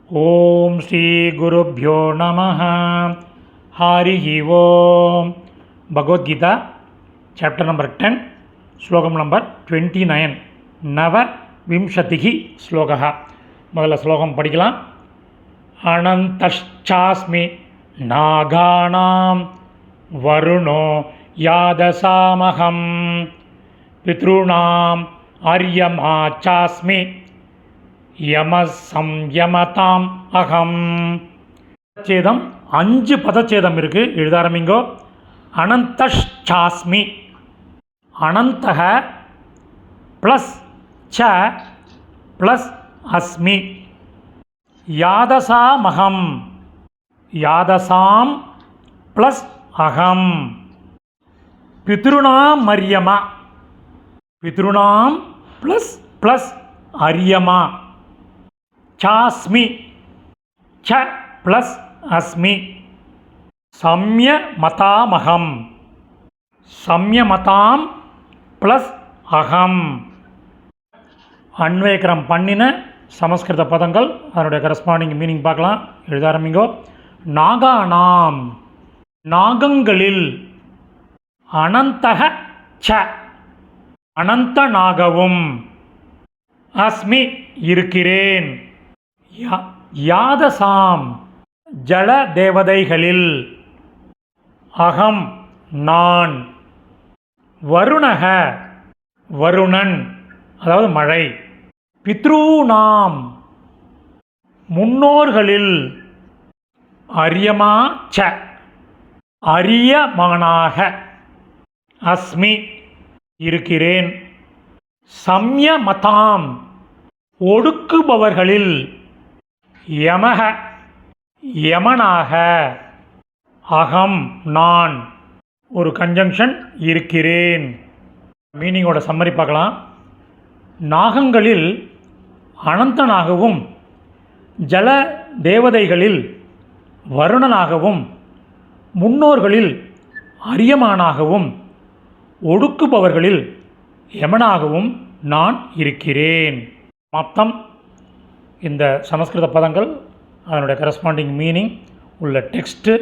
ஓம் ஸ்ரீ குருப்யோ நமः. ஹரிஹி ஓம். Bhagavad Gita chapter number 10 ஸ்லோகம் நம்பர் 29 நவ விம்சதிகி ஸ்லோகா. முதல்ல ஸ்லோகம் படிக்கலாம். அனந்தச்சாஸ்மி நாகானாம் வருணோ யாதசாமகம் பித்ருணாம் ஆர்யமாச்சாஸ்மி யமசம்யமதாம் அகம். பதச்சேதம் 5 பதச்சேதம் இருக்குது. எழுத ஆரம்பிங்கோ. அனந்தச்சாஸ்மி, அனந்தக ப்ளஸ் ச ப்ளஸ் அஸ்மி, யாதசாமகம், யாதசாம் ப்ளஸ் அகம், பித்ருணாம் மரியமா, பித்ருணாம் ப்ளஸ் ப்ளஸ் அரியமா, சாஸ்மி ச ப்ளஸ் அஸ்மி, சம்யமதாமகம், சம்யமதாம் ப்ளஸ் அகம். அன்வயக்கரம் பண்ணின சமஸ்கிருத பதங்கள், அதனுடைய கரஸ்பாண்டிங் மீனிங் பார்க்கலாம். எழுத ஆரம்பிங்கோ. நாகானாம், நாகங்களில், அனந்தக ச அனந்த நாகவும், அஸ்மி இருக்கிறேன், யாதசாம் ஜல தேவதைகளில், அகம் நான், வருணக வருணன் அதாவது மழை, பித்ருநாம் முன்னோர்களில், அரியமா ச அரியமானாக, அஸ்மி இருக்கிறேன், சம்யமதாம் ஒடுக்குபவர்களில், யமக யமனாக, அகம் நான் ஒரு கன்ஜங்ஷன் இருக்கிறேன். மீனிங்கோட சம்மரி பார்க்கலாம். நாகங்களில் அனந்தனாகவும், ஜல தேவதைகளில் வருணனாகவும், முன்னோர்களில் அரியமானாகவும், ஒடுக்குபவர்களில் யமனாகவும் நான் இருக்கிறேன். மொத்தம் இந்த சமஸ்கிருத பதங்கள், அதனுடைய கரஸ்பாண்டிங் மீனிங் உள்ள டெக்ஸ்ட்டு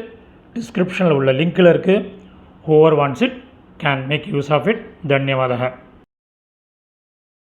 டிஸ்கிரிப்ஷனில் உள்ள லிங்கில் இருக்குது. Whoever wants it can make use of it. தன்யவாதக.